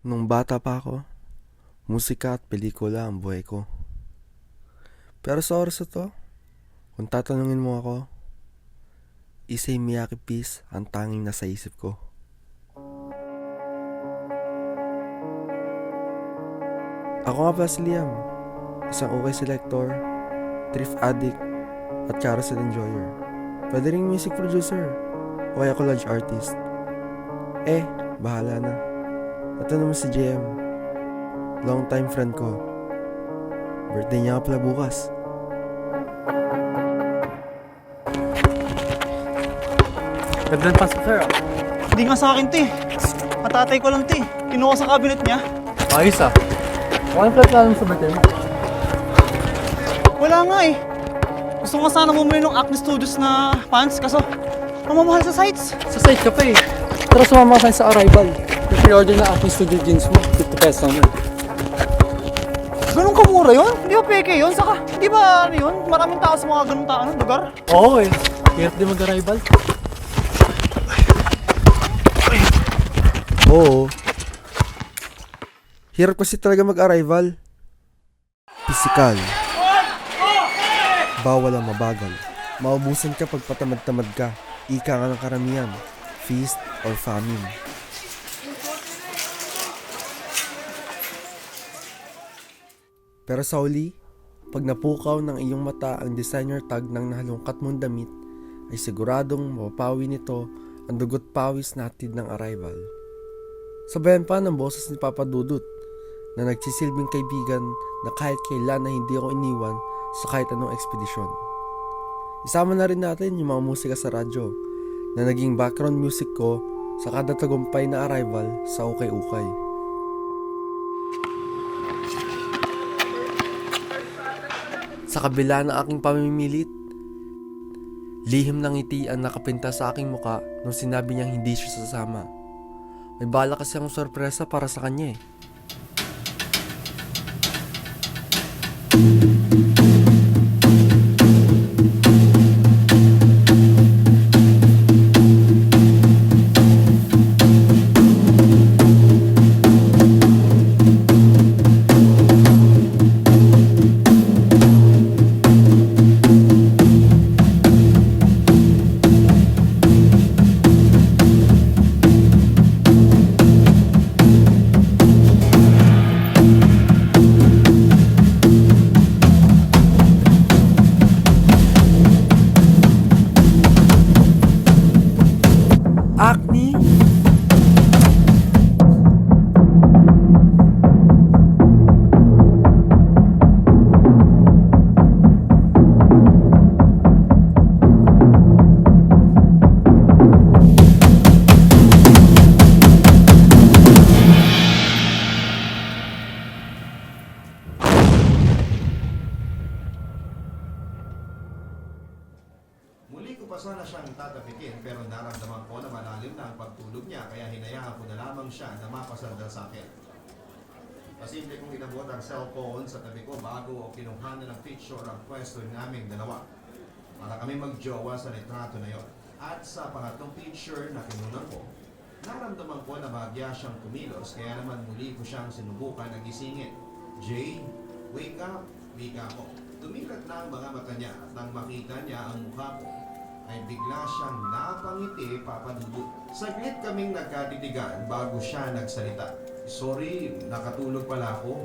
Nung bata pa ako, musika at pelikula ang buhay ko. Pero sa oras na to, kung tatanungin mo ako, Issey Miyake Peace ang tanging nasa isip ko. Ako nga pala si Liam, isang okay selector, thrift addict, at carousel enjoyer. Pwede ring music producer, o kaya collage artist. Bahala na. Ito naman si JM, long time friend ko. Birthday niya pala bukas. Gandang pasok, sir. Hindi nga sa akin, te. Matatay ko lang, te. Kinuha sa cabinet niya. Ayos ah. Mukhang plano sa birthday mo. Wala nga eh. Gusto nga sana bumili ng Acne Studios na pants, kaso mamamahal sa sites. Sa site ka pa eh. Tara sumama ka sa Arrival. Yung pre-order na Acne Studio jeans mo, 50 pesos naman. Ganun kamura yun? Hindi ba peke yun? Saka, di ba ano yun? Maraming tao sa mga ganung lugar? Oo eh. Hirap din mag-Arrival. Oo. Hirap kasi talaga mag-arrival. Pisikal. Bawal ang mabagal. Maubusan ka pag patamad-tamad ka. Ika nga ng karamihan. Feast or famine. Pero sa huli, pag napukaw ng iyong mata ang designer tag ng nahalungkat mong damit, ay siguradong mapapawi nito ang dugot pawis na hatid ng arrival. Sabayan pa ng boses ni Papa Dudut na nagsisilbing kaibigan na kahit kailan na hindi ako iniwan sa kahit anong ekspedisyon. Isama na rin natin yung mga musika sa radyo na naging background music ko sa kada tagumpay na arrival sa ukay-ukay. Sa kabila ng aking pamimilit, lihim ng ngiti ang nakapinta sa aking muka nung sinabi niyang hindi siya sasama. May bala kasi akong sorpresa para sa kanya eh. Acne? Muli ko pa sana siyang tatapikin pero naramdaman ko na malalim na ang pagtulog niya kaya hinayaan ko na lamang siya na mapasandal sa akin. Pasimple kong inabot ang cellphone sa tabi ko bago o kinuhanan ng picture ang pwesto ng aming dalawa. Para kami magjowa sa litrato na yon. At sa pangatlong picture na kinunan ko, naramdaman ko na bahagya siyang kumilos kaya naman muli ko siyang sinubukan na gisingin. Jay, wake up, wika ko. Tumikat na ang mga mata niya at nang makita niya ang mukha ko, ay bigla siyang napangiti, Papa Dudut. Saglit kaming nagkaditigan bago siya nagsalita. Sorry, nakatulog pala ako.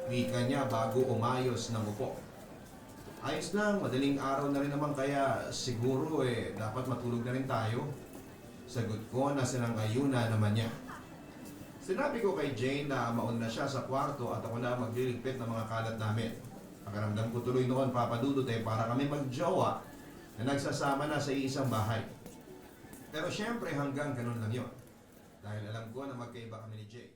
Wika niya bago umayos ng upo. Ayos lang, madaling araw na rin naman kaya siguro dapat matulog na rin tayo. Sagot ko na sinangayuna naman niya. Sinabi ko kay Jane na mauna siya sa kwarto at ako na magliligpit ng mga kalat namin. Pakaramdam ko tuloy noon, Papa Dudut, para kami magjowa na nagsasama na sa isang bahay. Pero syempre hanggang ganun lang yon. Dahil alam ko na magkaiba kami ni Jay.